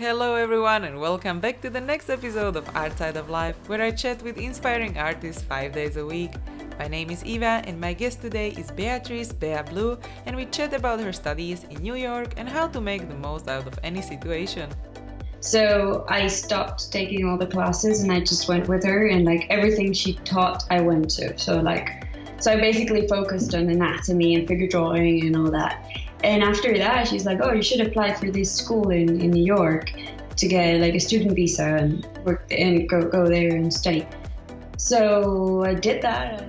Hello everyone and welcome back to the next episode of Art Side of Life, where I chat with inspiring artists 5 days a week. My name is Eva and my guest today is Beatrice Bea Blue, and we chat about her studies in New York and how to make the most out of any situation. So I stopped taking all the classes and I just went with her, and everything she taught I went to. So I basically focused on anatomy and figure drawing and all that. And after that, she's like, "Oh, you should apply for this school in New York to get a student visa and work and go there and study." So I did that.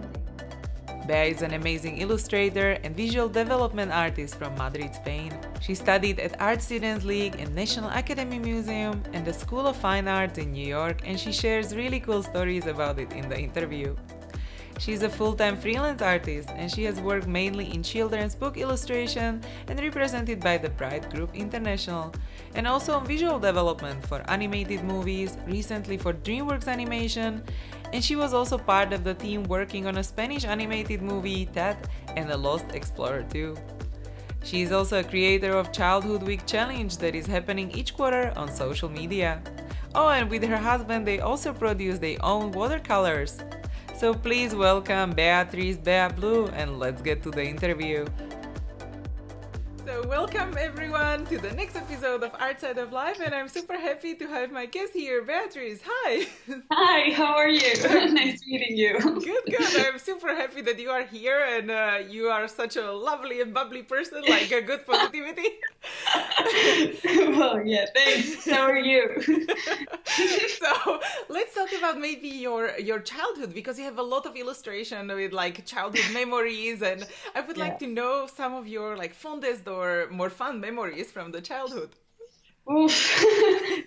Bea is an amazing illustrator and visual development artist from Madrid, Spain. She studied at Art Students League and National Academy Museum and the School of Fine Arts in New York, and she shares really cool stories about it in the interview. She's a full-time freelance artist and she has worked mainly in children's book illustration and represented by the Bright Group International, and also on visual development for animated movies, recently for DreamWorks Animation, and she was also part of the team working on a Spanish animated movie, Ted, and The Lost Explorer 2. She is also a creator of Childhood Week Challenge that is happening each quarter on social media. Oh, and with her husband they also produce their own watercolors. So please welcome Beatrice Bea Blue and let's get to the interview. So welcome everyone to the next episode of Art Side of Life, and I'm super happy to have my guest here, Beatrice. Hi! Hi, how are you? Nice meeting you. Good. I'm super happy that you are here and you are such a lovely and bubbly person, like a good positivity. Well, yeah, thanks. How are you? So let's talk about maybe your childhood, because you have a lot of illustration with childhood memories, and I would like to know some of your fondest or more fun memories from the childhood. Oof,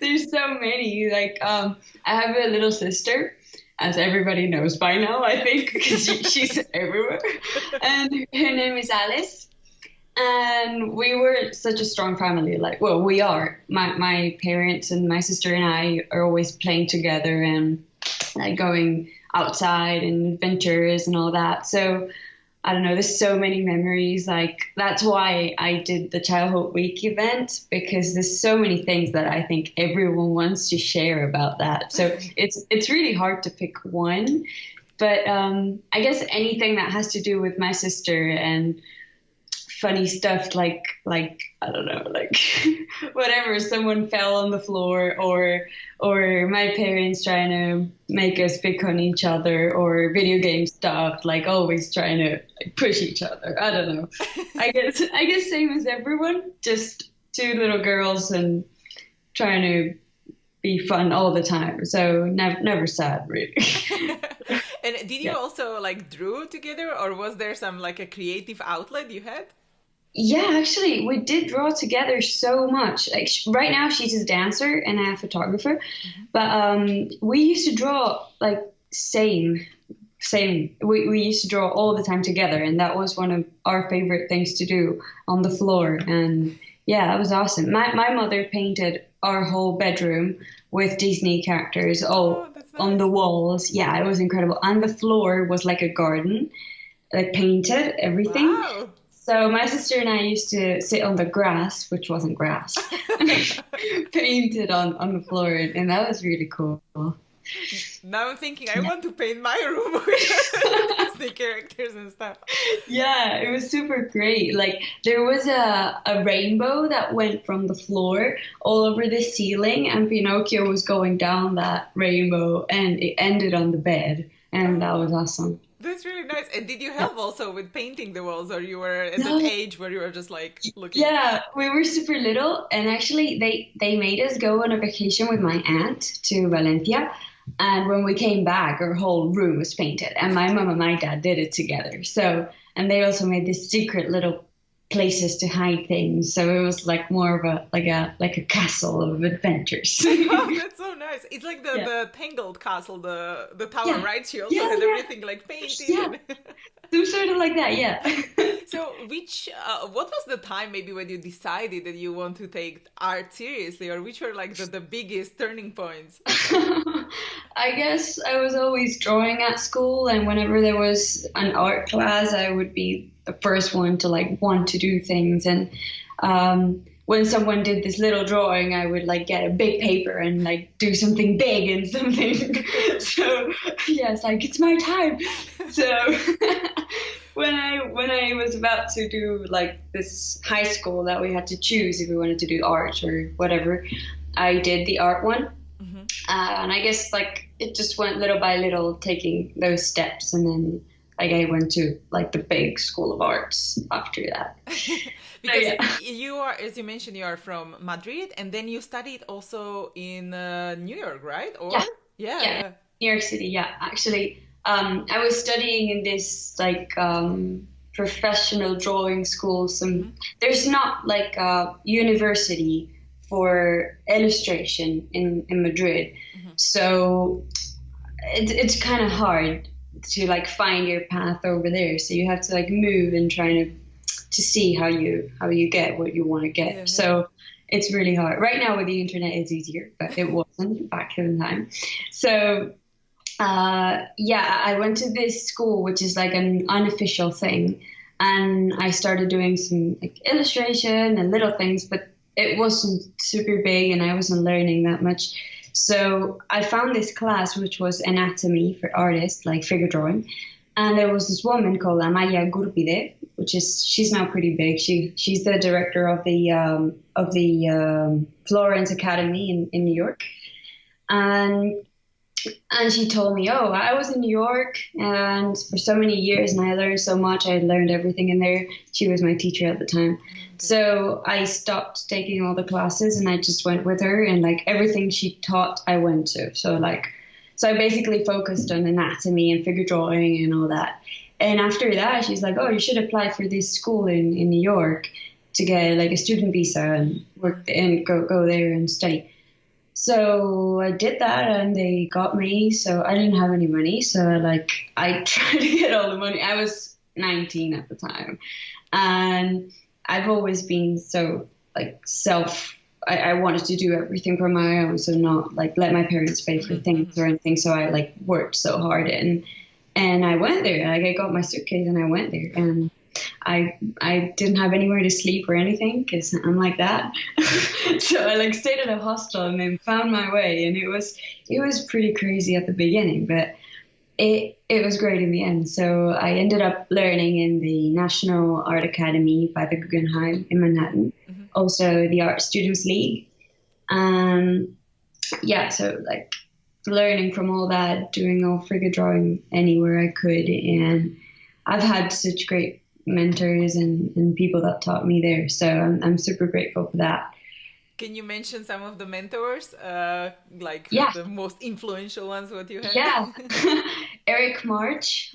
there's so many. I have a little sister, as everybody knows by now, I think, because she's everywhere. And her name is Alice. And we were such a strong family. We are. My parents and my sister and I are always playing together and going outside and adventures and all that. So I don't know, there's so many memories. That's why I did the Childhood Week event, because there's so many things that I think everyone wants to share about that. So it's really hard to pick one. But I guess anything that has to do with my sister and funny stuff like I don't know, whatever, someone fell on the floor or my parents trying to make us pick on each other, or video game stuff, always trying to push each other. I don't know. I guess same as everyone, just two little girls and trying to be fun all the time. So never sad, really. And did you also drew together, or was there some a creative outlet you had? Yeah, actually, we did draw together so much. Right now, she's a dancer and a photographer, but we used to draw same. We used to draw all the time together, and that was one of our favorite things to do on the floor. And yeah, it was awesome. My mother painted our whole bedroom with Disney characters all on the walls. Yeah, it was incredible. And the floor was like a garden, painted everything. Wow. So my sister and I used to sit on the grass, which wasn't grass, painted on the floor, and that was really cool. Now I'm thinking I want to paint my room with Disney characters and stuff. Yeah, it was super great. There was a rainbow that went from the floor all over the ceiling, and Pinocchio was going down that rainbow, and it ended on the bed, and that was awesome. That's really nice. And did you help also with painting the walls, or you were at that age where you were just looking? Yeah, we were super little, and actually they made us go on a vacation with my aunt to Valencia, and when we came back, our whole room was painted, and my mom and my dad did it together. So, and they also made these secret little places to hide things, so it was more of a castle of adventures. Oh, that's so nice. It's like the Tangled castle, the tower, right? She also had everything painted. Yeah. So sort of like that, yeah. So what was the time maybe when you decided that you want to take art seriously, or which were the biggest turning points? I guess I was always drawing at school, and whenever there was an art class, I would be the first one to want to do things. And when someone did this little drawing, I would like get a big paper and like do something big and something. So yeah, it's like it's my time. So when I was about to do like this high school that we had to choose if we wanted to do art or whatever, I did the art one. And I guess like it just went little by little, taking those steps, and then like I went to like the big school of arts after that. Because Yeah. you are, as you mentioned, you are from Madrid, and then you studied also in New York, right? Or Yeah. yeah, Yeah, yeah. New York City. Yeah, actually, I was studying in this like professional drawing school. There's not like a university for illustration in Madrid, so it's kind of hard to like find your path over there. So you have to like move and try to see how you get what you want to get. Yeah. So it's really hard. Right now with the internet it's easier, but it wasn't back in time. So yeah, I went to this school, which is like an unofficial thing, and I started doing some like illustration and little things, but it wasn't super big and I wasn't learning that much. So I found this class, which was anatomy for artists, like figure drawing. And there was this woman called Amaya Gurpide, she's now pretty big. She's the director of the Florence Academy in New York. And she told me, oh, I was in New York and for so many years and I learned so much. I learned everything in there. She was my teacher at the time. So I stopped taking all the classes and I just went with her, and like everything she taught, I went to. So I basically focused on anatomy and figure drawing and all that. And after that, she's like, oh, you should apply for this school in New York to get like a student visa and work and go there and study. So I did that and they got me. So I didn't have any money. So I tried to get all the money. I was 19 at the time. And I've always been so like I wanted to do everything for my own. So not like let my parents pay for things or anything. So I like worked so hard and I went there. Like I got my suitcase and I went there, and I didn't have anywhere to sleep or anything because I'm like that. So I like stayed at a hostel and then found my way, and it was pretty crazy at the beginning, but it was great in the end. So I ended up learning in the National Art Academy by the Guggenheim in Manhattan, also the Art Students League. Yeah, so like learning from all that, doing all figure drawing anywhere I could, and I've had such great mentors and people that taught me there. So I'm super grateful for that. Can you mention some of the mentors, the most influential ones what you had? Yeah. Eric March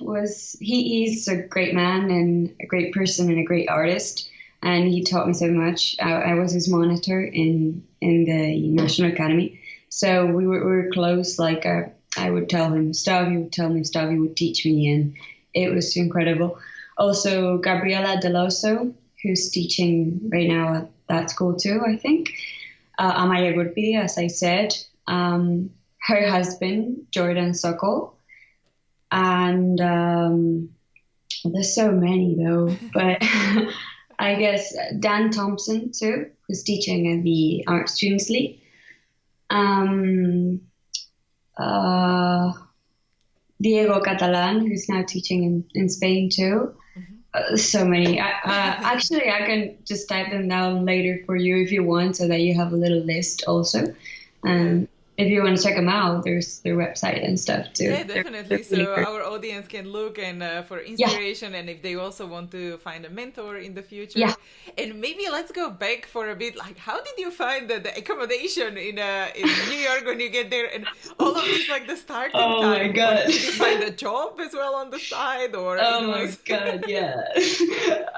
he's a great man and a great person and a great artist. And he taught me so much. I was his monitor in the National Academy. So we were close. Like I would tell him stuff, he would tell me stuff, he would teach me, and it was incredible. Also, Gabriela Deloso, who's teaching right now at that school too, I think. Amaya Gurpi, as I said. Her husband, Jordan Sokol. And there's so many though. But I guess Dan Thompson too, who's teaching at the Art Students League. Diego Catalan, who's now teaching in Spain too. So many. Actually, I can just type them down later for you if you want, so that you have a little list also. If you want to check them out, there's their website and stuff too. Yeah, definitely. They're really So great. our audience can look and for inspiration, and if they also want to find a mentor in the future. Yeah. And maybe let's go back for a bit. Like, how did you find the accommodation in New York when you get there, and all of these like the starting Oh time? my God. Or did you find a job as well on the side, or? Oh my God, yeah.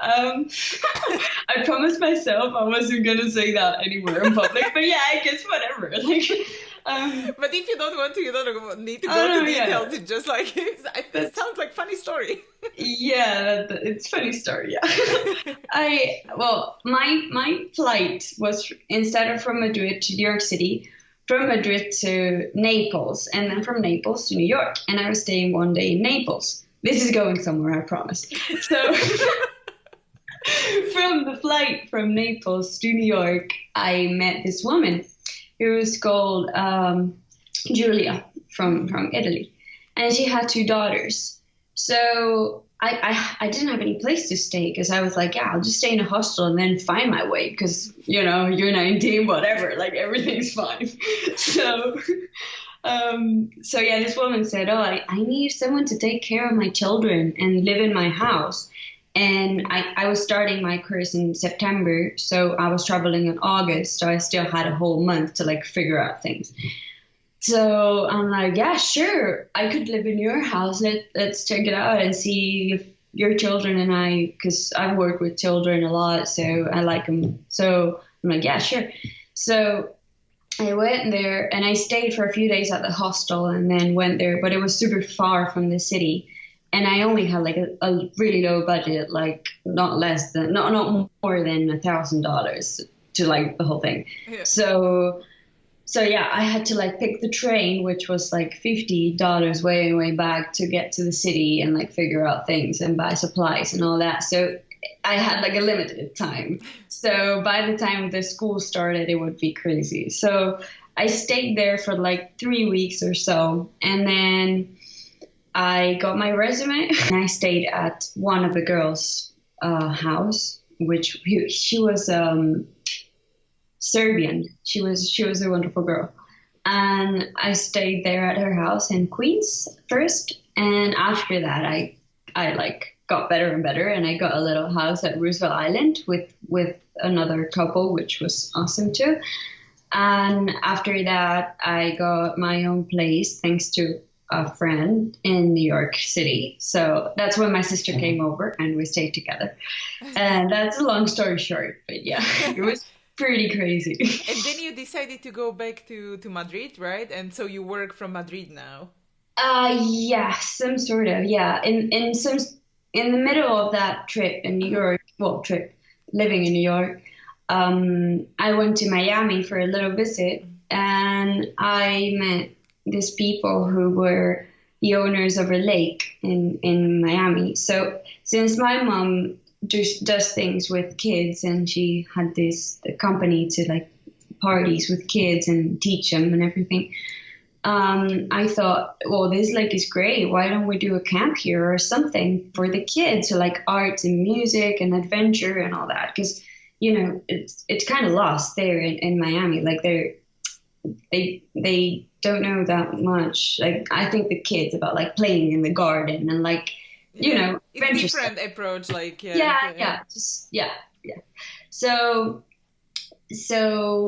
I promised myself I wasn't gonna say that anywhere in public, but yeah, I guess whatever. Like, but if you don't want to, you don't need to go Oh, no, to yeah. details. It's just like it sounds like funny story. yeah, it's a funny story. Yeah, my flight was instead of from Madrid to New York City, from Madrid to Naples, and then from Naples to New York, and I was staying one day in Naples. This is going somewhere, I promise. So from the flight from Naples to New York, I met this woman who was called Julia from Italy, and she had two daughters. So I didn't have any place to stay because I was like, yeah, I'll just stay in a hostel and then find my way because, you know, you're 19, whatever, like everything's fine. So, so yeah, this woman said, oh, I need someone to take care of my children and live in my house. And I was starting my course in September, so I was traveling in August, so I still had a whole month to like figure out things. So I'm like, yeah, sure, I could live in your house. Let's check it out and see if your children and I, because I've worked with children a lot, so I like them. So I'm like, yeah, sure. So I went there and I stayed for a few days at the hostel and then went there, but it was super far from the city. And I only had like a really low budget, like not more than $1,000 to like the whole thing. Yeah. So yeah, I had to like pick the train, which was like $50 way back to get to the city and like figure out things and buy supplies and all that. So I had like a limited time. So by the time the school started, it would be crazy. So I stayed there for like 3 weeks or so. And then I got my resume and I stayed at one of the girls' house, which she was Serbian. She was a wonderful girl. And I stayed there at her house in Queens first. And after that, I like got better and better. And I got a little house at Roosevelt Island with another couple, which was awesome too. And after that, I got my own place thanks to a friend in New York City. So that's when my sister came over and we stayed together. And that's a long story short, but yeah, it was pretty crazy. And then you decided to go back to Madrid, right? And so you work from Madrid now. Yeah, some sort of, yeah. In the middle of that trip in New York, living in New York, I went to Miami for a little visit and I met these people who were the owners of a lake in Miami. So since my mom does things with kids and she had the company to like parties with kids and teach them and everything, I thought, well, this lake is great. Why don't we do a camp here or something for the kids? So like arts and music and adventure and all that. Because, you know, it's kind of lost there in Miami. Like they don't know that much. Like I think the kids about like playing in the garden and like, you know, it's different stuff. Approach. Like yeah. So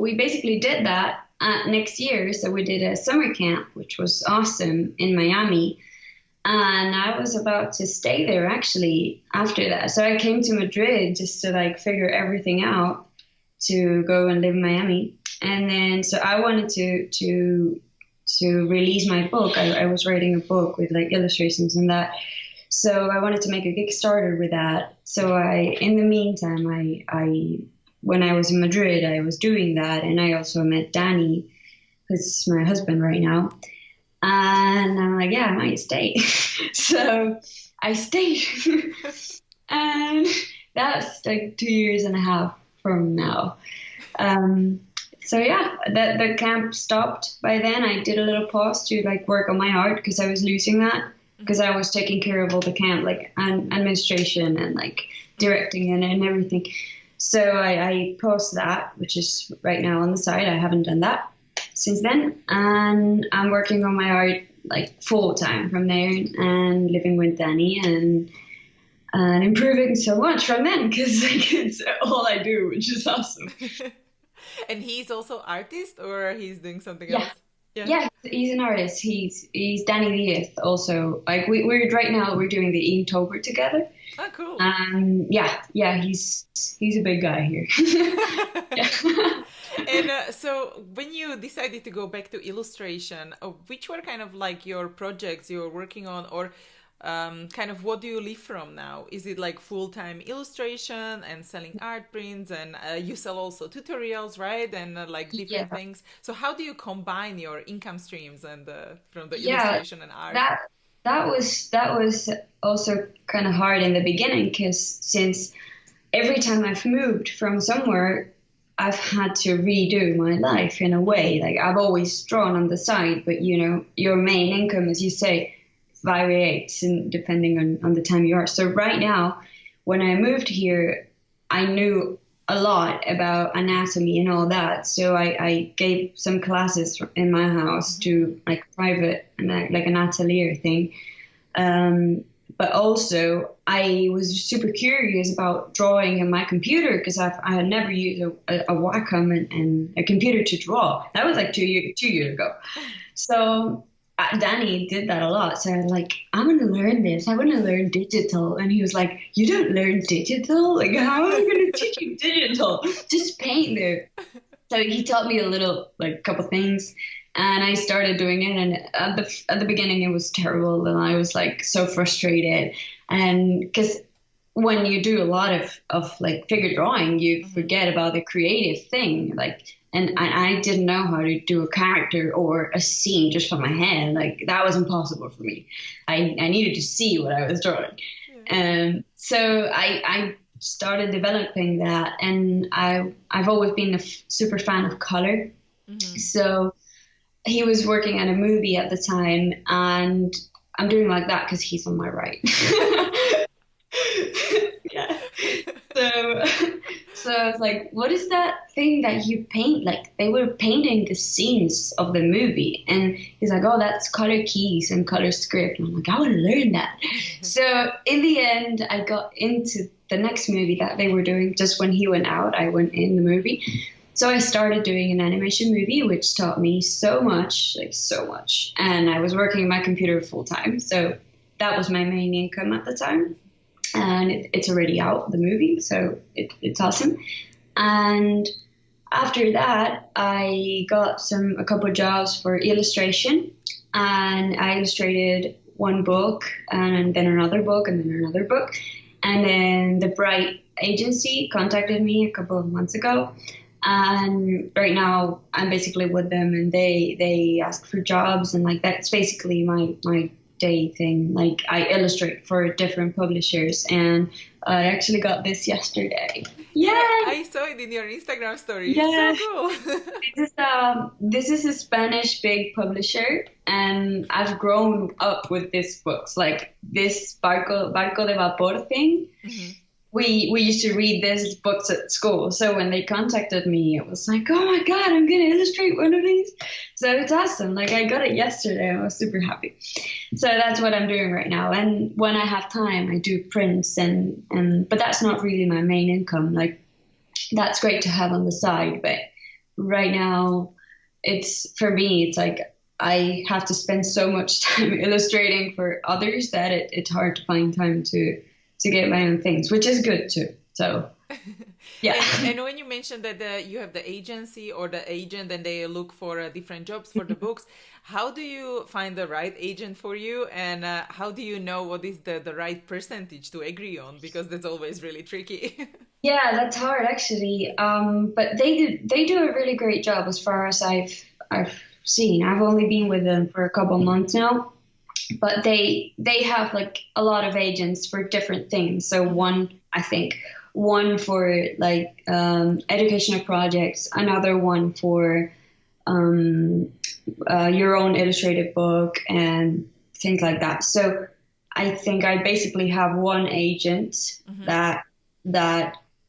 we basically did that next year. So we did a summer camp, which was awesome in Miami. And I was about to stay there actually after that. So I came to Madrid just to like figure everything out to go and live in Miami. And then, so I wanted to release my book. I was writing a book with like illustrations and that. So I wanted to make a Kickstarter with that. So in the meantime, when I was in Madrid, I was doing that. And I also met Danny, who's my husband right now. And I'm like, yeah, I might stay. So I stayed. And that's like 2.5 years from now. So yeah, the camp stopped by then. I did a little pause to like work on my art because I was losing that because I was taking care of all the camp, like administration and like directing and everything. So I paused that, which is right now on the side. I haven't done that since then. And I'm working on my art like full time from there and living with Danny and improving so much from then because like, it's all I do, which is awesome. And he's also artist or he's doing something else? Yeah, he's an artist. He's Danny Diaz also. Like we're right now we're doing the Inktober together. Oh, cool. Yeah, he's a big guy here. And so when you decided to go back to illustration, which were kind of like your projects you were working on, or kind of what do you live from now? Is it like full-time illustration and selling art prints, and you sell also tutorials, right? And like different things. So how do you combine your income streams and from the illustration and art? That was also kind of hard in the beginning because since every time I've moved from somewhere, I've had to redo my life in a way. Like I've always drawn on the side, but you know, your main income, as you say, varies and depending on the time you are. So right now, when I moved here, I knew a lot about anatomy and all that. So I gave some classes in my house to like private and like an atelier thing. But also, I was super curious about drawing on my computer because I had never used a Wacom and a computer to draw. That was like 2 years ago. So Danny did that a lot. So I was like, I'm going to learn this. I want to learn digital. And he was like, you don't learn digital? Like, how am I going to teach you digital? Just paint there. So he taught me a little, like, couple things. And I started doing it, and at the beginning it was terrible, and I was like so frustrated. And because when you do a lot of like figure drawing, you forget about the creative thing. Like, and I didn't know how to do a character or a scene just from my head. Like that was impossible for me. I needed to see what I was drawing, and so I started developing that. And I've always been a super fan of color, so. He was working on a movie at the time, and I'm doing like that because he's on my right. Yeah. So I was like, what is that thing that you paint? Like they were painting the scenes of the movie, and he's like, oh, that's color keys and color script. And I'm like, I want to learn that. So in the end, I got into the next movie that they were doing. Just when he went out, I went in the movie. So I started doing an animation movie, which taught me so much, like so much. And I was working on my computer full time. So that was my main income at the time. And it's already out, the movie. So it's awesome. And after that, I got a couple of jobs for illustration. And I illustrated one book and then another book and then another book. And then the Bright agency contacted me a couple of months ago. And right now I'm basically with them, and they ask for jobs, and like that's basically my day thing. Like I illustrate for different publishers, and I actually got this yesterday. Yeah, I saw it in your Instagram story. Yeah. It's so cool. This is a Spanish big publisher, and I've grown up with these books, like this Barco de Vapor thing. We used to read these books at school. So when they contacted me, it was like, oh my God, I'm going to illustrate one of these. So it's awesome. Like I got it yesterday. I was super happy. So that's what I'm doing right now. And when I have time, I do prints but that's not really my main income. Like that's great to have on the side. But right now for me, it's like I have to spend so much time illustrating for others that it's hard to find time to get my own things, which is good too. So, yeah. And when you mentioned that you have the agency or the agent and they look for different jobs for the books, how do you find the right agent for you? And how do you know what is the right percentage to agree on? Because that's always really tricky. Yeah, that's hard actually. But they do a really great job as far as I've seen. I've only been with them for a couple months now. But they have like a lot of agents for different things. So one for like educational projects, another one for your own illustrated book and things like that. So I think I basically have one agent that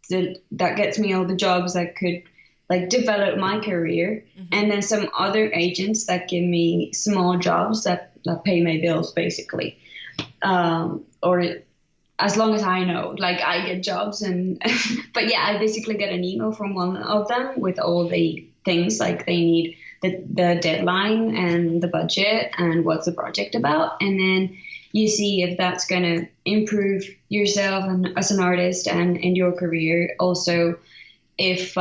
gets me all the jobs that could like develop my career, and then some other agents that give me small jobs that pay my bills basically, or as long as I know, like I get jobs but yeah, I basically get an email from one of them with all the things like they need the deadline and the budget and what's the project about, and then you see if that's going to improve yourself and as an artist and in your career. Also, if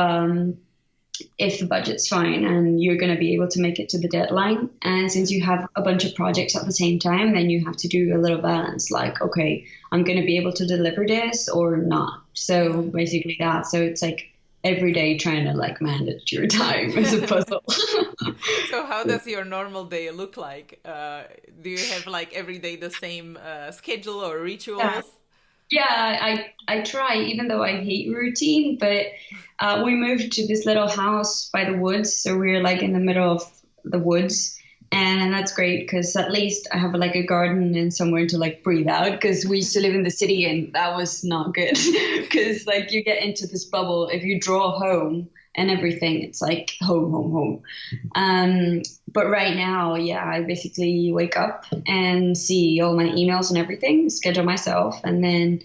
the budget's fine and you're going to be able to make it to the deadline. And since you have a bunch of projects at the same time, then you have to do a little balance, like, okay, I'm going to be able to deliver this or not. So basically that. So it's like every day trying to like manage your time as a puzzle. So how does your normal day look like? Do you have like every day the same schedule or rituals? Yeah, I try, even though I hate routine, but we moved to this little house by the woods, so we're like in the middle of the woods, and that's great because at least I have like a garden and somewhere to like breathe out. Because we used to live in the city, and that was not good. Because like you get into this bubble if you draw home and everything, it's like home, home, home. But right now, yeah, I basically wake up and see all my emails and everything, schedule myself, and then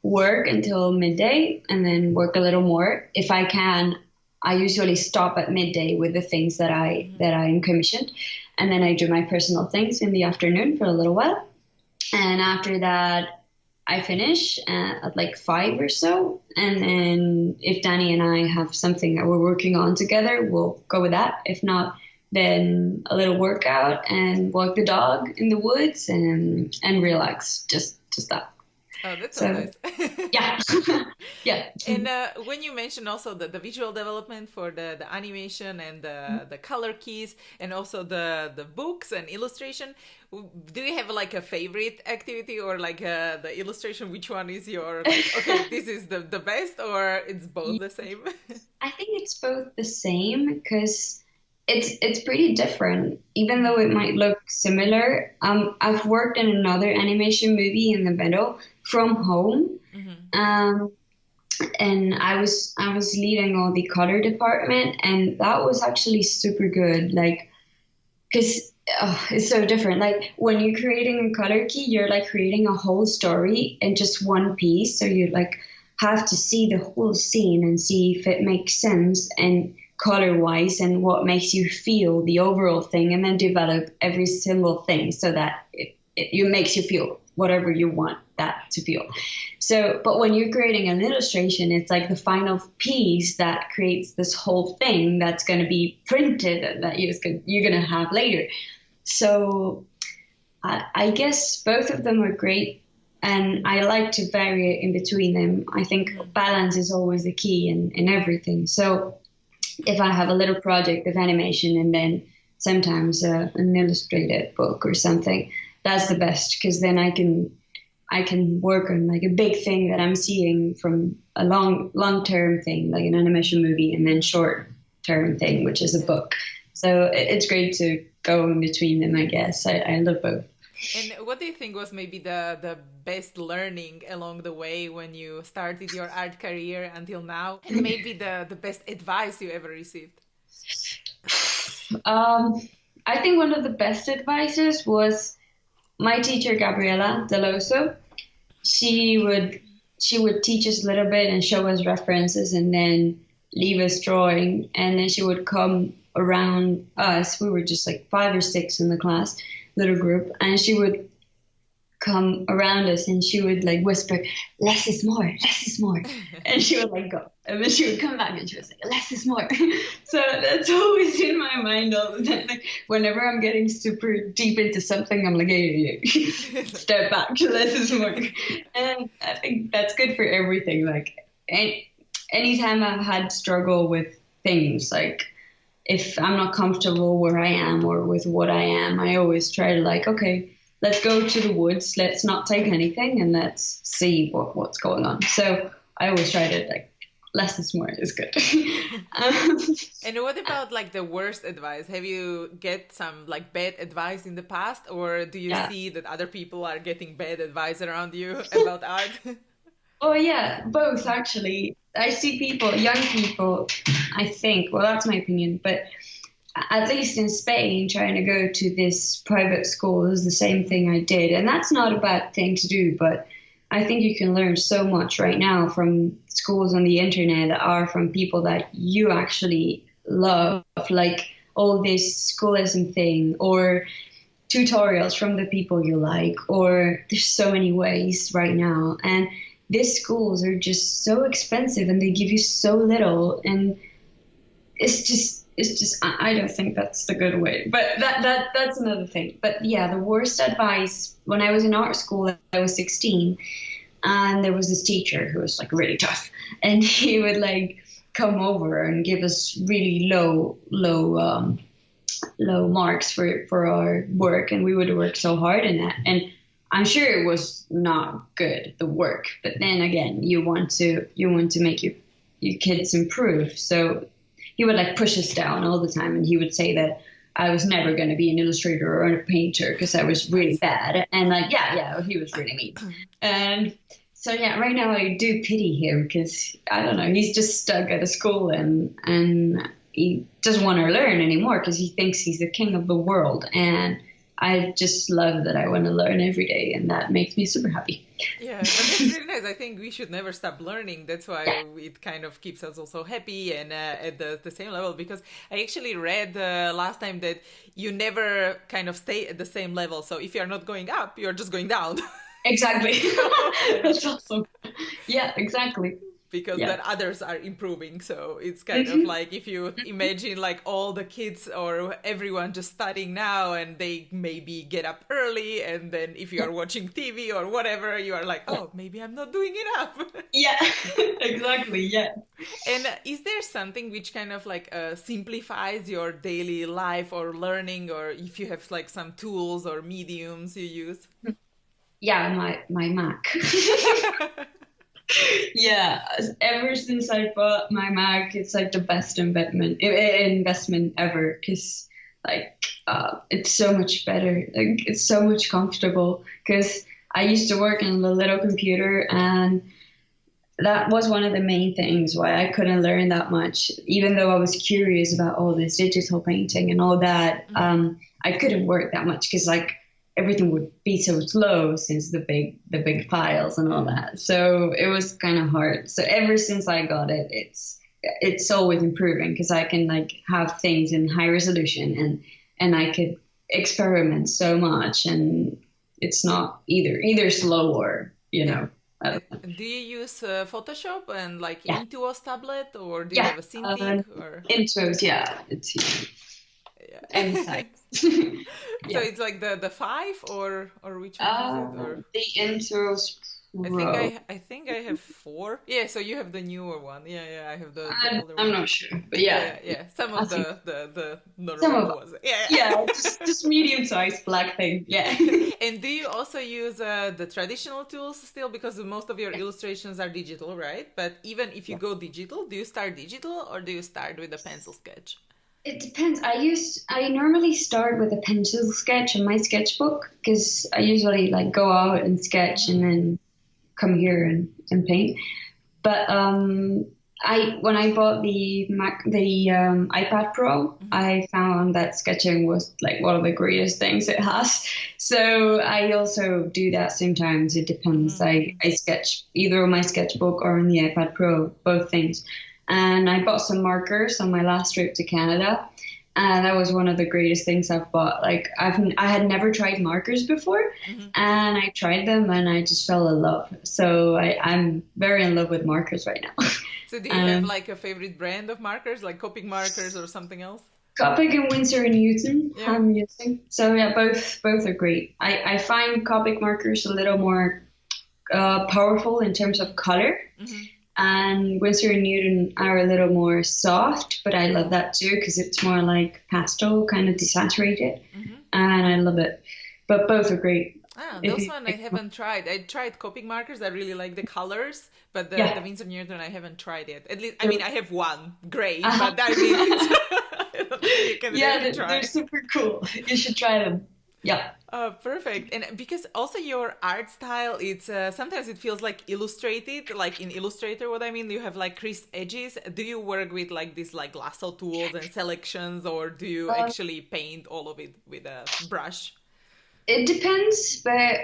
work until midday, and then work a little more if I can. I usually stop at midday with the things that I am commissioned, and then I do my personal things in the afternoon for a little while, and after that I finish at like 5 or so, and then if Danny and I have something that we're working on together, we'll go with that. If not, then a little workout and walk the dog in the woods and relax. Just that. Oh, that So sounds nice. yeah, yeah. And when you mentioned also the visual development for the animation and the color keys and also the books and illustration, do you have like a favorite activity or like the illustration? Which one is your like, okay, this is the best, or it's both the same? I think it's both the same because it's pretty different, even though it might look similar. I've worked in another animation movie in the middle from home, um, and I was leading all the color department, and that was actually super good. Like, because it's so different. Like when you're creating a color key, you're like creating a whole story in just one piece. So you like have to see the whole scene and see if it makes sense and color wise and what makes you feel the overall thing, and then develop every single thing so that it makes you feel whatever you want that to feel. So, but when you're creating an illustration, it's like the final piece that creates this whole thing that's going to be printed and that you're going to have later. So I guess both of them are great, and I like to vary in between them. I think balance is always the key in everything. So if I have a little project of animation and then sometimes an illustrated book or something, that's the best, because then I can work on like a big thing that I'm seeing from a long term thing, like an animation movie, and then short term thing, which is a book. So it's great to go in between them, I guess. I love both. And what do you think was maybe the best learning along the way when you started your art career until now? And maybe the best advice you ever received? I think one of the best advices was my teacher, Gabriela Deloso. She would teach us a little bit and show us references and then leave us drawing. And then she would come around us. We were just like 5 or 6 in the class, little group, and she would come around us and she would like whisper, less is more, less is more. And she would like go, and then she would come back and she was like, less is more. So that's always in my mind all the time. Like whenever I'm getting super deep into something, I'm like, hey, step back, less is more. And I think that's good for everything. Like anytime I've had struggle with things, like if I'm not comfortable where I am or with what I am, I always try to like, okay, let's go to the woods. Let's not take anything and let's see what's going on. So I always try to like, less is more is good. And what about like the worst advice? Have you get some like bad advice in the past, or do you see that other people are getting bad advice around you about art? Oh yeah, both actually. I see people, young people, I think, well, that's my opinion, but at least in Spain, trying to go to this private school is the same thing I did. And that's not a bad thing to do, but I think you can learn so much right now from schools on the internet that are from people that you actually love, like all this schoolism thing, or tutorials from the people you like, or there's so many ways right now. And these schools are just so expensive and they give you so little, and it's just I don't think that's the good way. But that's another thing. But yeah, the worst advice, when I was in art school, I was 16, and there was this teacher who was like really tough, and he would like come over and give us really low marks for our work, and we would work so hard in that. And I'm sure it was not good, the work, but then again, you want to make your kids improve. So he would like push us down all the time, and he would say that I was never going to be an illustrator or a painter because I was really bad. And like, yeah, he was really mean. And so yeah, right now I do pity him because I don't know, he's just stuck at a school and he doesn't want to learn anymore because he thinks he's the king of the world. And I just love that I want to learn every day, and that makes me super happy. Yeah, but that's really nice. I think we should never stop learning. That's why it kind of keeps us also happy and at the same level. Because I actually read last time that you never kind of stay at the same level. So if you're not going up, you're just going down. Exactly. That's awesome. Yeah, exactly. Because then others are improving. So it's kind of like if you imagine like all the kids or everyone just studying now and they maybe get up early, and then if you are watching TV or whatever, you are like, oh, maybe I'm not doing enough. Yeah, exactly. Yeah. And is there something which kind of like simplifies your daily life or learning, or if you have like some tools or mediums you use? Yeah, my Mac. Yeah, ever since I bought my Mac, it's like the best investment ever because like it's so much better. Like it's so much comfortable because I used to work in a little computer, and that was one of the main things why I couldn't learn that much. Even though I was curious about all this digital painting and all that, I couldn't work that much because like everything would be so slow since the big files and all that. So it was kind of hard. So ever since I got it, it's always improving because I can like have things in high resolution and I could experiment so much, and it's not either slow or Do you use Photoshop and like Intuos tablet, or do you have a Cintiq? Or Intuos, it's any size. So it's like the 5 or which one is it? Or the Intuos Pro. I think I have 4. Yeah, so you have the newer one. Yeah, I have the older I'm one. not sure, but yeah. Some of the normal ones. Yeah, just medium sized black thing. Yeah. And do you also use the traditional tools still, because most of your illustrations are digital, right? But even if you go digital, do you start digital or do you start with a pencil sketch? It depends. I normally start with a pencil sketch in my sketchbook because I usually like go out and sketch and then come here and paint. But when I bought the iPad Pro, I found that sketching was like one of the greatest things it has. So I also do that sometimes. It depends. I sketch either on my sketchbook or on the iPad Pro, both things. And I bought some markers on my last trip to Canada. And that was one of the greatest things I've bought. Like I had never tried markers before, and I tried them and I just fell in love. So I'm very in love with markers right now. So do you have like a favorite brand of markers, like Copic markers or something else? Copic and Winsor & Newton I'm using. So yeah, both are great. I find Copic markers a little more powerful in terms of color. And Winsor & Newton are a little more soft, but I love that too because it's more like pastel, kind of desaturated, and I love it. But both are great. Those one I haven't tried. I tried Copic markers. I really like the colors, but the Winsor & Newton I haven't tried yet. At least, I mean, I have one, gray, but I mean, I don't think you can really try. They're super cool. You should try them. Yeah. Perfect. And because also your art style, it's sometimes it feels like illustrated, like in Illustrator. What I mean, you have like crisp edges. Do you work with like these like lasso tools and selections, or do you actually paint all of it with a brush? It depends, but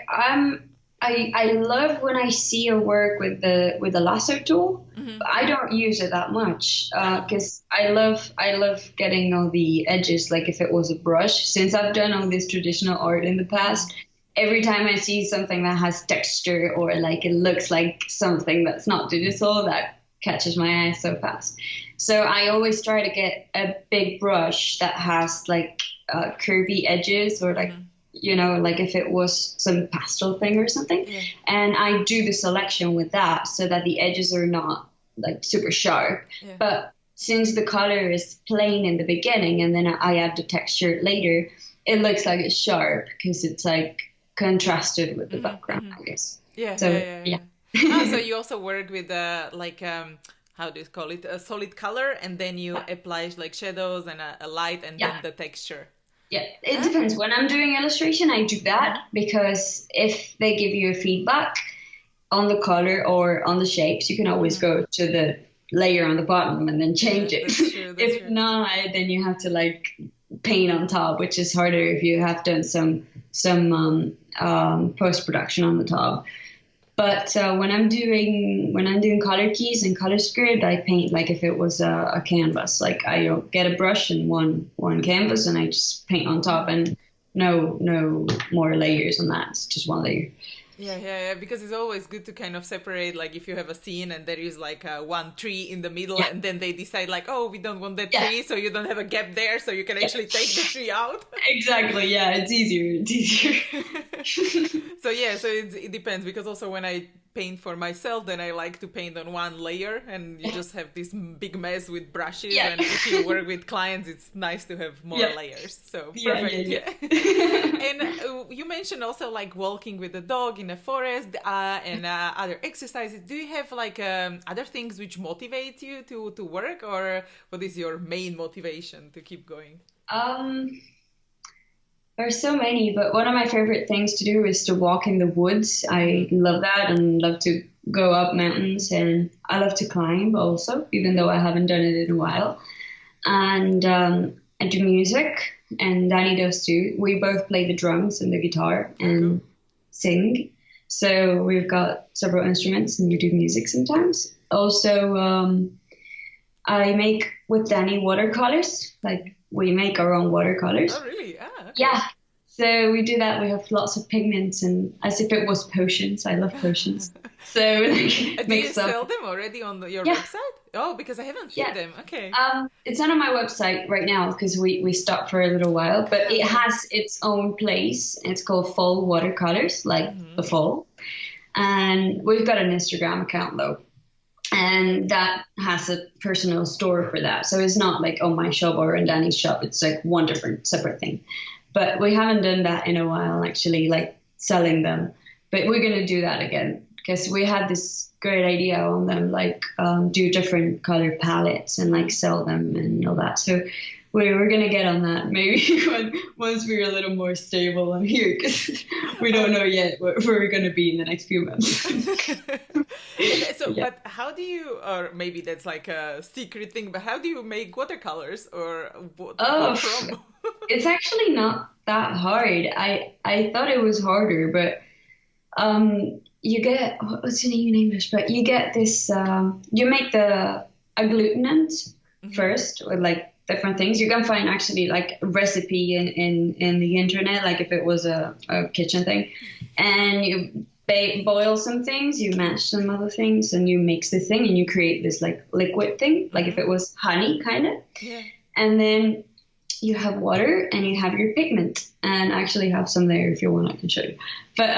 I love when I see a work with the lasso tool. But I don't use it that much because I love getting all the edges. Like if it was a brush, since I've done all this traditional art in the past, every time I see something that has texture or like it looks like something that's not digital, that catches my eye so fast. So I always try to get a big brush that has like curvy edges or like. Like if it was some pastel thing or something. And I do the selection with that so that the edges are not like super sharp. But since the color is plain in the beginning and then I add the texture later, it looks like it's sharp because it's like contrasted with the background, I guess. Yeah, So yeah. So you also work with how do you call it? A solid color, and then you apply like shadows and a light, and then the texture. Yeah, it depends. When I'm doing illustration, I do that because if they give you a feedback on the color or on the shapes, you can always go to the layer on the bottom and then change it. That's true. If not, then you have to like paint on top, which is harder if you have done some post-production on the top. But when I'm doing color keys and color script, I paint like if it was a canvas. Like I get a brush and one canvas, and I just paint on top, and no more layers on that. It's just one layer. Yeah, because it's always good to kind of separate, like if you have a scene and there is like one tree in the middle, and then they decide like, oh, we don't want that tree, so you don't have a gap there, so you can actually take the tree out. Exactly, yeah, it's easier. So it depends, because also when I paint for myself, then I like to paint on one layer, and you just have this big mess with brushes, and if you work with clients, it's nice to have more layers. So perfect. And you mentioned also like walking with the dog in a forest and other exercises. Do you have like other things which motivate you to work, or what is your main motivation to keep going? There's so many, but one of my favorite things to do is to walk in the woods. I love that, and love to go up mountains, and I love to climb also, even though I haven't done it in a while. And I do music, and Danny does too. We both play the drums and the guitar and sing. So we've got several instruments, and we do music sometimes. Also, I make with Danny watercolors. Like we make our own watercolors. Oh, really? Okay. Yeah. So we do that. We have lots of pigments, and as if it was potions. I love potions. So do you sell them already on your website? Oh, because I haven't seen them. Okay. It's not on my website right now because we stopped for a little while, but it has its own place. It's called Fall Watercolors, like the fall. And we've got an Instagram account though. And that has a personal store for that. So it's not like on my shop or in Danny's shop. It's like one different separate thing. But we haven't done that in a while, actually, like selling them. But we're going to do that again because we had this great idea on them, like do different color palettes and like sell them and all that. So we're going to get on that maybe once we're a little more stable on here, because we don't know yet where we're going to be in the next few months. But how do you, or maybe that's like a secret thing, but how do you make watercolors, or what from? It's actually not that hard. I thought it was harder, but you get, what's the name in English? But you get this, you make a agglutinant first with like different things. You can find actually like a recipe in the internet, like if it was a kitchen thing, and you boil some things, you mash some other things, and you mix the thing, and you create this like liquid thing, like if it was honey kind of. Yeah. And then you have water and you have your pigment, and I actually have some there if you want, I can show you. But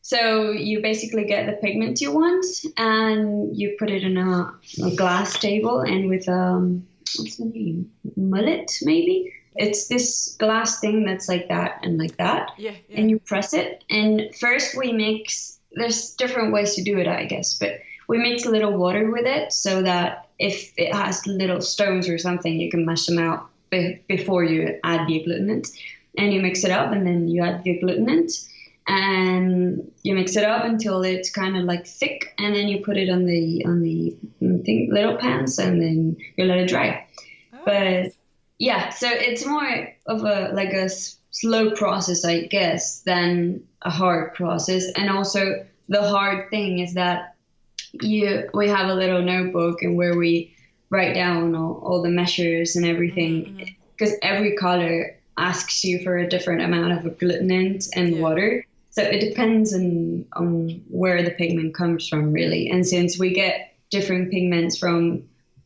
so you basically get the pigment you want, and you put it in a glass table, and with what's the name? Mullet, maybe? It's this glass thing that's like that and like that. Yeah. And you press it. And first we mix, there's different ways to do it, I guess, but we mix a little water with it so that if it has little stones or something, you can mash them out before you add the agglutinant. And you mix it up, and then you add the agglutinant, and you mix it up until it's kind of like thick, and then you put it on the little pans, and then you let it dry. Oh. But yeah, so it's more of a slow process, I guess, than a hard process. And also the hard thing is that we have a little notebook, and where we write down all the measures and everything, because every color asks you for a different amount of agglutinant and water. So it depends on where the pigment comes from, really. And since we get different pigments from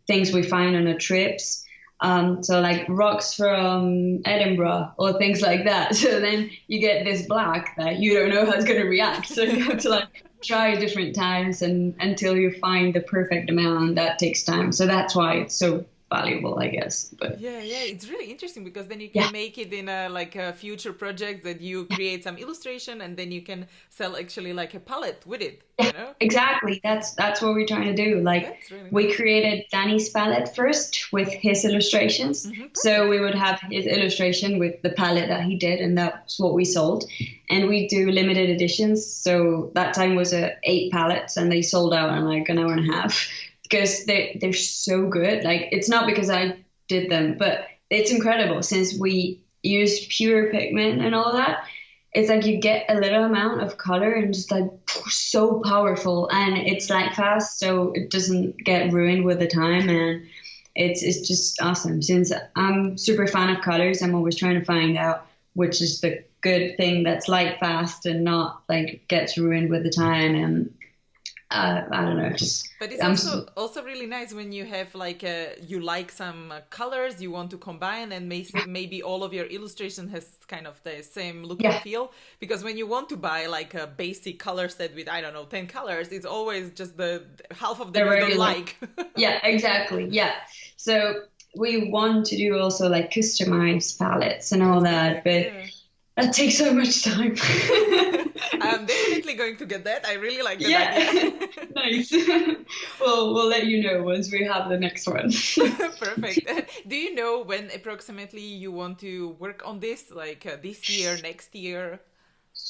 things we find on our trips, so like rocks from Edinburgh or things like that. So then you get this black that you don't know how it's going to react. So you have to like try different times and until you find the perfect amount. That takes time. So that's why it's so valuable, I guess. But Yeah, yeah, it's really interesting because then you yeah. can make it in a like a future project that you create some illustration and then you can sell actually like a palette with it, Yeah, you know? exactly. That's what we're trying to do. Like That's really we nice. created Danny's palette first with his illustrations. So Perfect. we would have his illustration with the palette that he did, and that's what we sold. And we do limited editions. So that time was 8 palettes, and they sold out in like an hour and a half because they're so good. Like it's not because I did them, but it's incredible since we use pure pigment and all that. It's like you get a little amount of color and just like so powerful, and it's like fast, so it doesn't get ruined with the time, and it's just awesome. Since I'm super fan of colors, I'm always trying to find out which is the good thing that's light fast and not like gets ruined with the time. And I don't know, just But it's I'm also really nice when you have like you like some colors you want to combine and maybe all of your illustration has kind of the same look and yeah, feel, because when you want to buy like a basic color set with I don't know 10 colors, it's always just the half of the them you don't regular. like. Yeah, exactly. Yeah. So we want to do also like customized palettes and all That's that, perfect. but Yeah. that takes so much time. I'm definitely going to get that. I really like that Yeah, idea. nice. We'll let you know once we have the next one. Perfect. Do you know when approximately you want to work on this? Like this year, next year?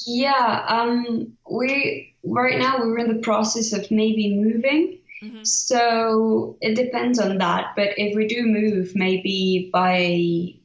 Yeah, we right now we're in the process of maybe moving. Hmm. So it depends on that. But if we do move, maybe by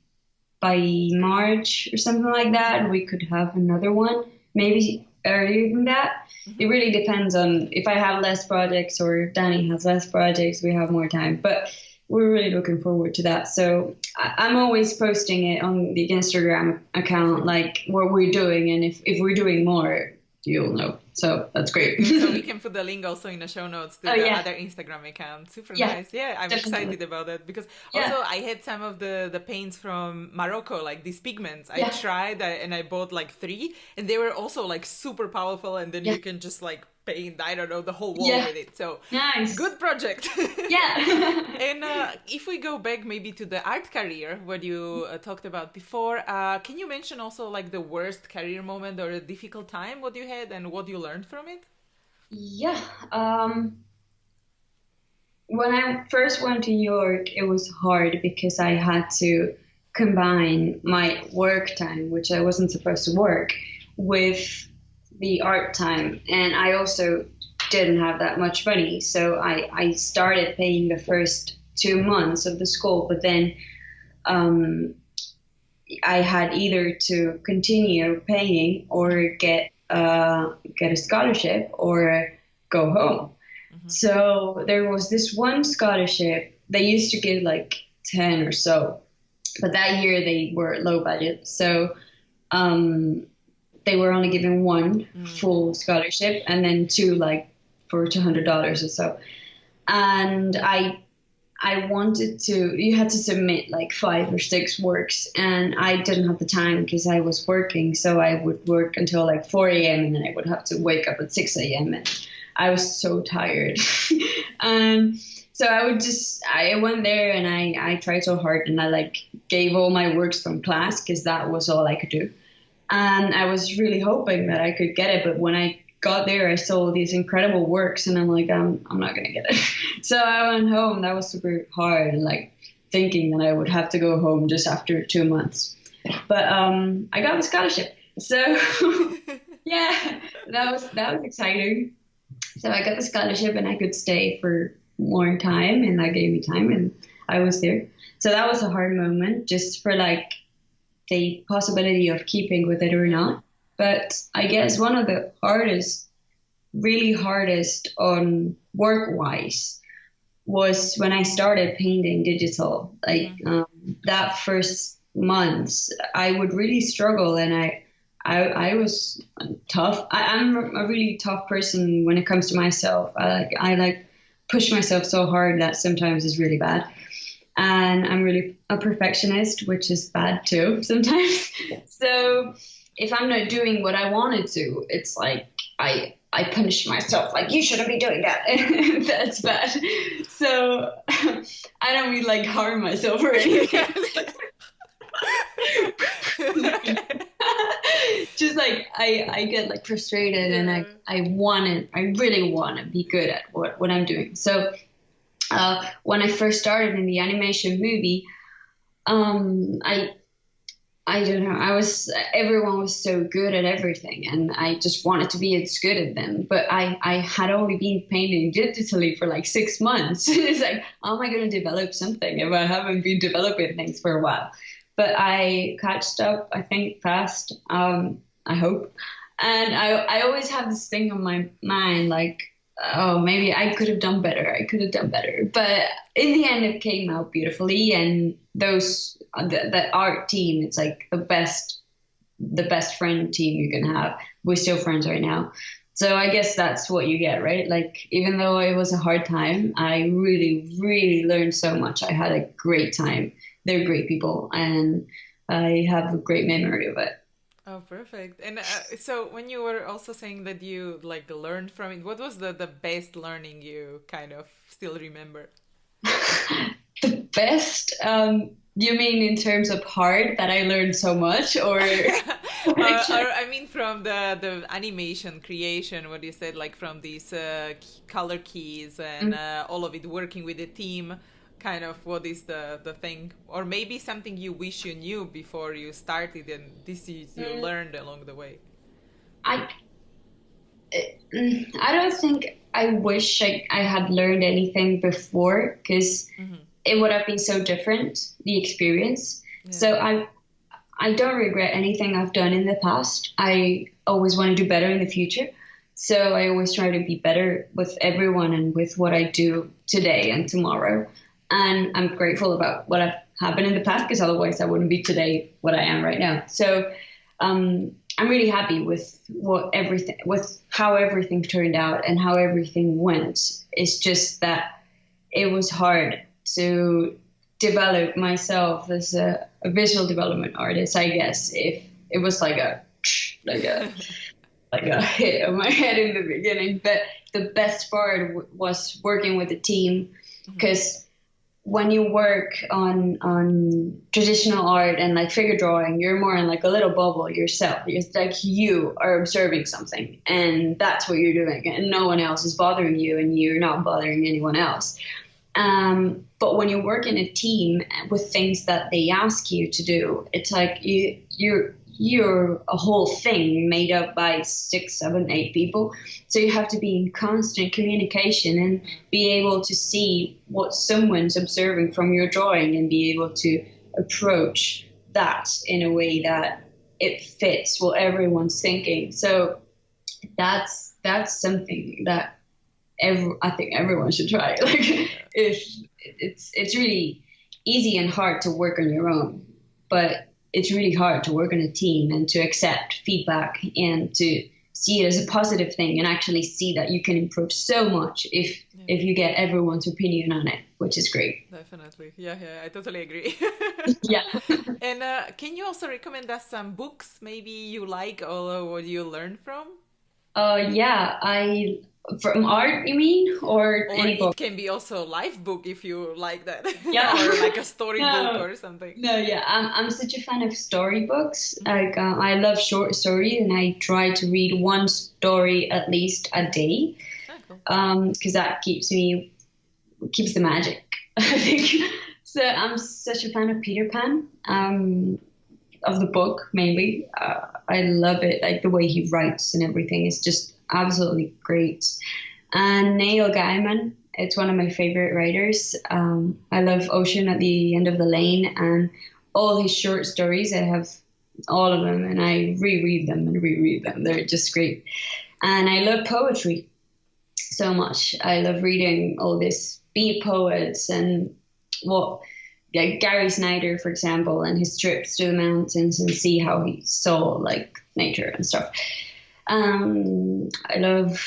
March or something like that, we could have another one. Maybe earlier than that. It really depends on if I have less projects or if Danny has less projects, we have more time. But we're really looking forward to that. So I'm always posting it on the Instagram account, Perfect. like what we're doing. And if we're doing more, you'll know. So that's Good, great. good. So we can put the link also in the show notes to Oh, the yeah. other Instagram account. Super Yeah, nice. Yeah, I'm definitely. excited about that because also Yeah. I had some of the paints from Morocco, like these pigments. I Yeah. tried and I bought like 3, and they were also like super powerful. And then Yeah. you can just like paint, I don't know, the whole wall Yeah. with it. So Nice. good project. Yeah. And if we go back maybe to the art career, what you talked about before, can you mention also like the worst career moment or a difficult time what you had and what you learned from it? Yeah. When I first went to New York, it was hard because I had to combine my work time, which I wasn't supposed to work, with the art time. And I also didn't have that much money. So I started paying the first 2 months of the school, but then um, I had either to continue paying or get a scholarship or go home. So there was this one scholarship. They used to give like 10 or so, but that year they were low budget. So um, they were only giving one full scholarship and then two like for $200 or so. And I wanted to, you had to submit like 5 or 6 works, and I didn't have the time because I was working. So I would work until like 4 a.m. and then I would have to wake up at 6 a.m. and I was so tired. So I went there and I tried so hard and I like gave all my works from class because that was all I could do. And I was really hoping that I could get it. But when I got there, I saw these incredible works and I'm like, I'm not going to get it. So I went home. That was super hard, like thinking that I would have to go home just after 2 months. But I got the scholarship. So yeah, that was exciting. So I got the scholarship and I could stay for more time, and that gave me time and I was there. So that was a hard moment just for like the possibility of keeping with it or not. But I guess one of the really hardest on work wise was when I started painting digital. Like that first months, I would really struggle, and I was tough. I'm a really tough person when it comes to myself. I like push myself so hard that sometimes is really bad. And I'm really a perfectionist, which is bad too sometimes. So if I'm not doing what I wanted to, it's like I punish myself like, you shouldn't be doing that. That's bad. So I don't mean like harm myself or anything. Just like I get like frustrated, and I really want to be good at what I'm doing. So when I first started in the animation movie, I don't know. Everyone was so good at everything, and I just wanted to be as good at them. But I had only been painting digitally for like 6 months. It's like, how am I going to develop something if I haven't been developing things for a while? But I catched up, I think, fast. I hope. And I always have this thing on my mind, like, oh, maybe I could have done better. I could have done better. But in the end, it came out beautifully. And the art team, it's like the best friend team you can have. We're still friends right now. So I guess that's what you get, right? Like, even though it was a hard time, I really, really learned so much. I had a great time. They're great people, and I have a great memory of it. Oh, perfect. And so when you were also saying that you like learned from it, what was the best learning you kind of still remember? The best? You mean in terms of hard that I learned so much, or? Or I mean from the animation creation, what you said, like from these color keys and all of it, working with the team. Kind of what is the thing, or maybe something you wish you knew before you started, and this is you learned along the way. I don't think I wish I had learned anything before, because it would have been so different, the experience. Yeah. So I don't regret anything I've done in the past. I always want to do better in the future. So I always try to be better with everyone and with what I do today and tomorrow. And I'm grateful about what have happened in the past, because otherwise I wouldn't be today what I am right now. So I'm really happy with how everything turned out and how everything went. It's just that it was hard to develop myself as a visual development artist, I guess. If it was like a hit on my head in the beginning, but the best part was working with the team, because when you work on traditional art and like figure drawing, you're more in like a little bubble yourself. It's like you are observing something, and that's what you're doing, and no one else is bothering you, and you're not bothering anyone else. But when you work in a team with things that they ask you to do, it's like you're a whole thing made up by 6, 7, 8 people. So you have to be in constant communication and be able to see what someone's observing from your drawing, and be able to approach that in a way that it fits what everyone's thinking. So that's something that I think everyone should try. Like, it's really easy and hard to work on your own, but it's really hard to work on a team and to accept feedback and to see it as a positive thing, and actually see that you can improve so much if you get everyone's opinion on it, which is great. Definitely. Yeah, I totally agree. Yeah. And can you also recommend us some books maybe you like or what you learned from? Yeah, from art, you mean? Or any book? It can be also a life book if you like that. Yeah. Or like a story book or something. No, yeah. I'm such a fan of storybooks. Like, I love short stories, and I try to read one story at least a day. Because that keeps the magic, I think. So I'm such a fan of Peter Pan, of the book mainly. I love it, like the way he writes and everything is just absolutely great. And Neil Gaiman, it's one of my favorite writers. I love Ocean at the End of the Lane, and all his short stories. I have all of them, and I reread them. They're just great. And I love poetry so much. I love reading all these beat poets and Gary Snyder, for example, and his trips to the mountains and see how he saw like nature and stuff. I love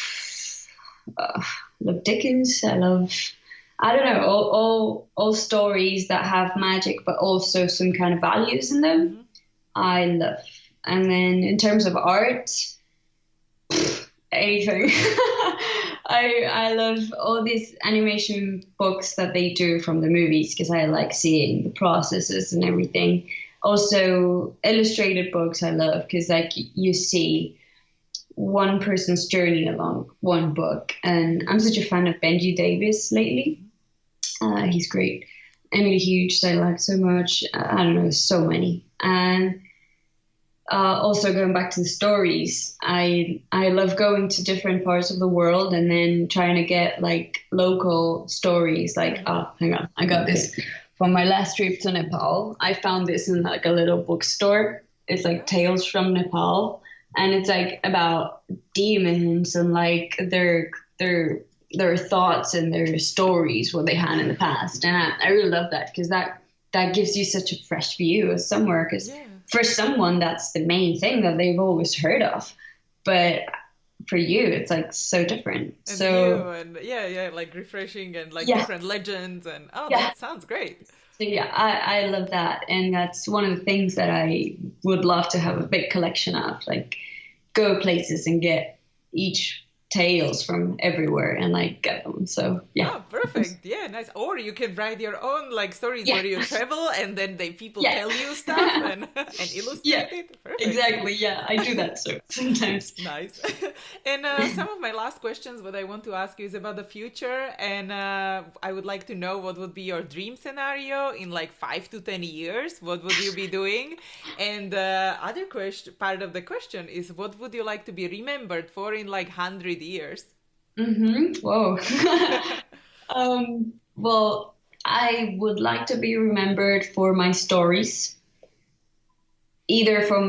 Dickens. I don't know, all stories that have magic but also some kind of values in them. I love. And then in terms of art, anything. I love all these animation books that they do from the movies because I like seeing the processes and everything. Also, illustrated books I love because like you see one person's journey along one book. And I'm such a fan of Benji Davis lately. He's great. Emily Hughes, I like so much. I don't know, so many. And also going back to the stories, I love going to different parts of the world and then trying to get like local stories. Like, oh, hang on, I got this from my last trip to Nepal. I found this in like a little bookstore. It's like Tales from Nepal, and it's like about demons and like their thoughts and their stories, what they had in the past. And I really love that because that gives you such a fresh view of somewhere. Because for someone, that's the main thing that they've always heard of. But for you, it's like so different. And so like refreshing and like different legends and that sounds great. So yeah, I love that. And that's one of the things that I would love to have a big collection of, like go places and get each tales from everywhere and like get them. So yeah. Oh, perfect. Yeah, nice. Or you can write your own like stories where you travel and then people tell you stuff and illustrate it. Perfect. Exactly. Yeah, I do that so sometimes. Nice. And some of my last questions, what I want to ask you is about the future, and I would like to know what would be your dream scenario in like 5 to 10 years. What would you be doing? And other part of the question is, what would you like to be remembered for in like 100 years? Whoa. Well, I would like to be remembered for my stories, either from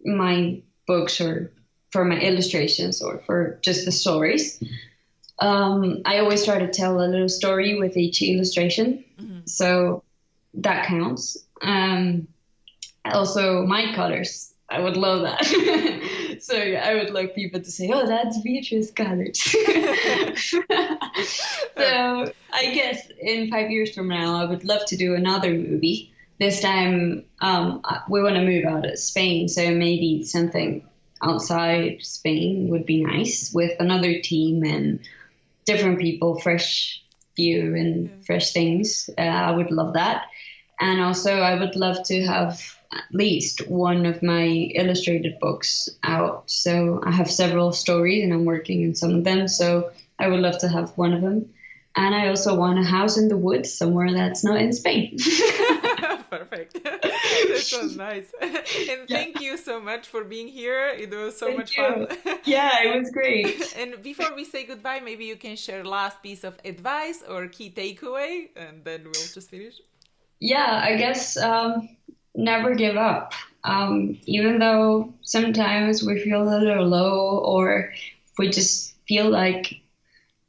my books or for my illustrations or for just the stories. I always try to tell a little story with each illustration, so that counts. Also, my colors, I would love that. So yeah, I would like people to say, "Oh, that's Beatrice colors." So I guess in 5 years from now, I would love to do another movie. This time, we want to move out of Spain, so maybe something outside Spain would be nice with another team and different people, fresh view and fresh things. I would love that. And also, I would love to have at least one of my illustrated books out. So I have several stories and I'm working on some of them. So I would love to have one of them. And I also want a house in the woods somewhere that's not in Spain. Perfect. That was nice. And thank you so much for being here. It was so much fun. Yeah, it was great. And before we say goodbye, maybe you can share last piece of advice or key takeaway, and then we'll just finish. Yeah, I guess never give up. Even though sometimes we feel a little low or we just feel like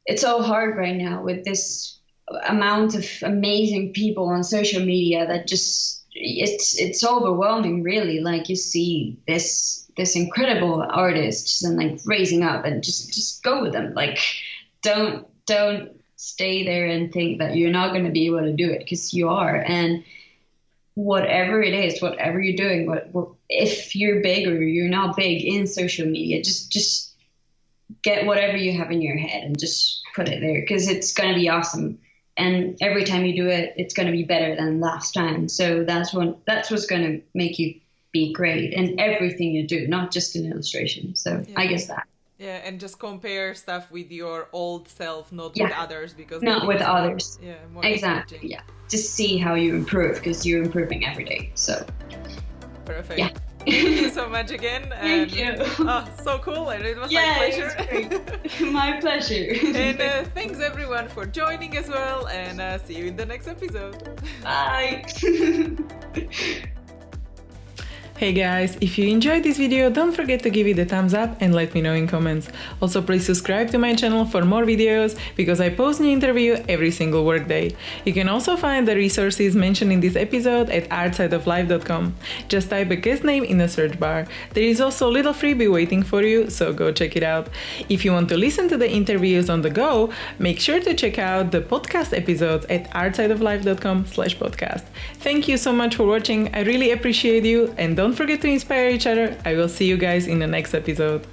it's so hard right now with this amount of amazing people on social media that just it's overwhelming, really. Like you see this incredible artists and like raising up and just go with them. Like don't stay there and think that you're not going to be able to do it, because you are. And whatever it is, whatever you're doing, if you're big or you're not big in social media, just get whatever you have in your head and just put it there, because it's going to be awesome. And every time you do it, it's going to be better than last time. So that's what's going to make you be great in everything you do, not just in illustration. So I guess that. Yeah, and just compare stuff with your old self, not with others, because not with others. Yeah, more exactly. Yeah, just see how you improve, because you're improving every day. So perfect. Yeah. Thank you so much again. And, thank you. Oh, so cool, and it was my pleasure. It was great. My pleasure. And thanks everyone for joining as well, and see you in the next episode. Bye. Hey guys, if you enjoyed this video, don't forget to give it a thumbs up and let me know in comments. Also, please subscribe to my channel for more videos, because I post new interview every single workday. You can also find the resources mentioned in this episode at artsideoflife.com. Just type a guest name in the search bar. There is also a little freebie waiting for you, so go check it out. If you want to listen to the interviews on the go, make sure to check out the podcast episodes at artsideoflife.com/podcast. Thank you so much for watching. I really appreciate you, and don't forget to inspire each other. I will see you guys in the next episode.